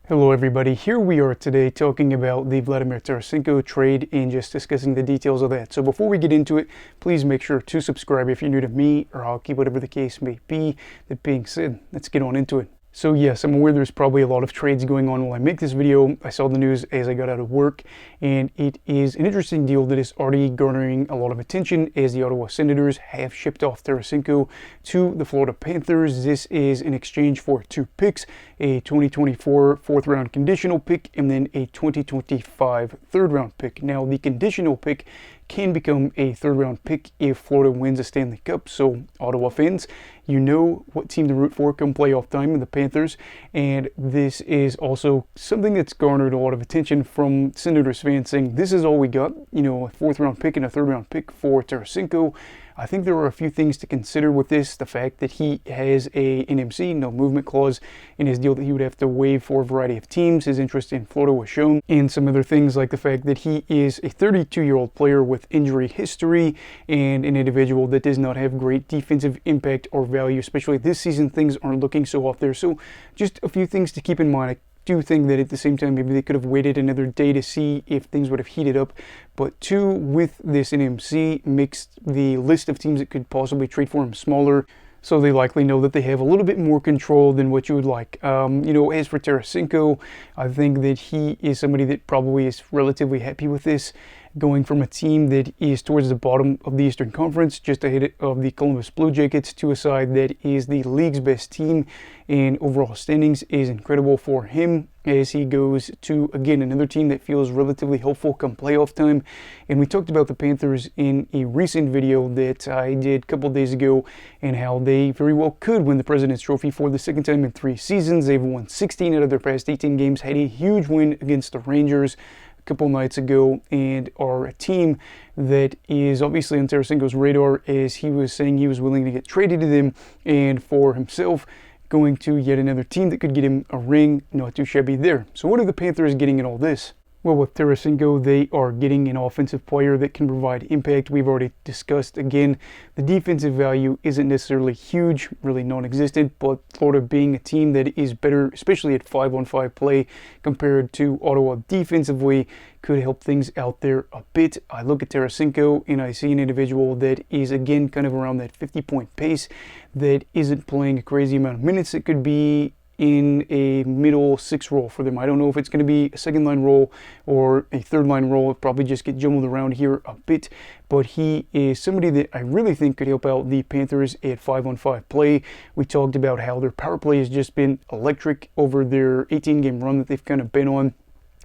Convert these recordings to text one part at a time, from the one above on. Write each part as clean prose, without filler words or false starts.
Hello everybody, here we are today talking about the Vladimir Tarasenko trade and just discussing the details of that. So before we get into it, please make sure to subscribe if you're new to me or hockey, whatever the case may be. That being said, let's get on into it. So yes, I'm aware there's probably a lot of trades going on while I make this video. I saw the news as I got out of work, and it is an interesting deal that is already garnering a lot of attention as the Ottawa Senators have shipped off Tarasenko to the Florida Panthers. This is in exchange for 2 picks, a 2024 fourth round conditional pick and then a 2025 third round pick. Now the conditional pick can become a third round pick if Florida wins a Stanley Cup. So Ottawa fans, you know what team to root for come playoff time in the Panthers. And this is also something that's garnered a lot of attention from Senators fans saying this is all we got, a fourth round pick and a third round pick for Tarasenko. I think there are a few things to consider with this. The fact that he has a NMC, no movement clause, in his deal that he would have to waive for a variety of teams. His interest in Florida was shown. And some other things like the fact that he is a 32-year-old player with injury history and an individual that does not have great defensive impact or value, especially this season. Things aren't looking so off there. So just a few things to keep in mind. I do think that at the same time maybe they could have waited another day to see if things would have heated up, but two, with this NMC, makes the list of teams that could possibly trade for him smaller, so they likely know that they have a little bit more control than what you would like. As for Tarasenko, I think that he is somebody that probably is relatively happy with this, going from a team that is towards the bottom of the Eastern Conference, just ahead of the Columbus Blue Jackets, to a side that is the league's best team in overall standings, is incredible for him as he goes to, again, another team that feels relatively hopeful come playoff time. And we talked about the Panthers in a recent video that I did a couple days ago and how they very well could win the President's Trophy for the second time in 3 seasons. They've won 16 out of their past 18 games, had a huge win against the Rangers couple nights ago, and are a team that is obviously on Tarasenko's radar, as he was saying he was willing to get traded to them, and for himself going to yet another team that could get him a ring, not too shabby there. So what are the Panthers getting in all this? Well, with Tarasenko, they are getting an offensive player that can provide impact. We've already discussed, again, the defensive value isn't necessarily huge, really non-existent, but Florida being a team that is better, especially at 5-on-5 play compared to Ottawa defensively, could help things out there a bit. I look at Tarasenko and I see an individual that is, again, kind of around that 50-point pace, that isn't playing a crazy amount of minutes. It could be in a middle 6 role for them. I don't know if it's going to be a second line role or a third line role. It'll probably just get jumbled around here a bit, but he is somebody that I really think could help out the Panthers at 5-on-5 play. We talked about how their power play has just been electric over their 18-game run that they've kind of been on,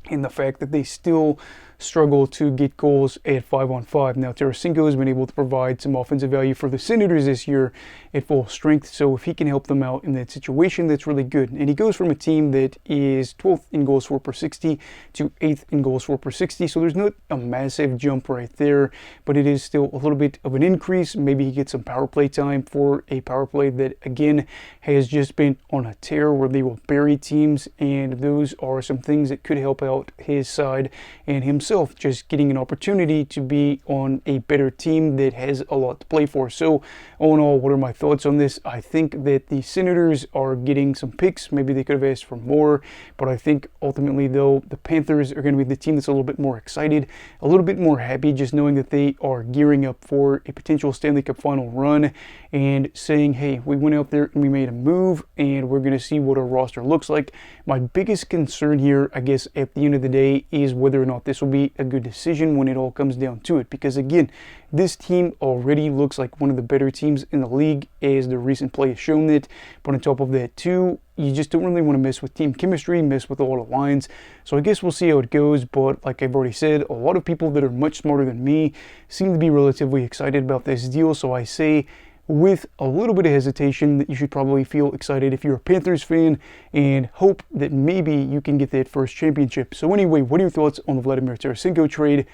and the fact that they still struggle to get goals at 5-on-5. Now, Tarasenko has been able to provide some offensive value for the Senators this year at full strength, so if he can help them out in that situation, that's really good. And he goes from a team that is 12th in goals for per 60 to 8th in goals for per 60, so there's not a massive jump right there, but it is still a little bit of an increase. Maybe he gets some power play time for a power play that, again, has just been on a tear where they will bury teams, and those are some things that could help out his side and himself, just getting an opportunity to be on a better team that has a lot to play for. So all in all, what are my thoughts on this? I think that the Senators are getting some picks. Maybe they could have asked for more, but I think ultimately, though, the Panthers are going to be the team that's a little bit more excited, a little bit more happy, just knowing that they are gearing up for a potential Stanley Cup final run and saying, hey, we went out there and we made a move and we're going to see what our roster looks like. My biggest concern here, I guess, at the end of the day, is whether or not this will be a good decision when it all comes down to it, because again, this team already looks like one of the better teams in the league, as the recent play has shown that. But on top of that too, you just don't really want to mess with team chemistry, mess with a lot of lines. So I guess we'll see how it goes, but like I've already said, a lot of people that are much smarter than me seem to be relatively excited about this deal, so I say with a little bit of hesitation that you should probably feel excited if you're a Panthers fan, and hope that maybe you can get that first championship. So anyway, what are your thoughts on the Vladimir Tarasenko trade?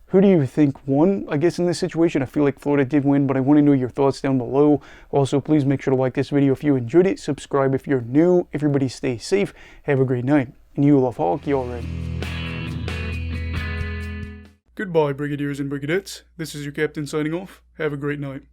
Who do you think won, I guess, in this situation? I feel like Florida did win, but I want to know your thoughts down below. Also, please make sure to like this video if you enjoyed it. Subscribe if you're new. Everybody stay safe. Have a great night. And you love hockey already. Goodbye, Brigadiers and Brigadettes. This is your captain signing off. Have a great night.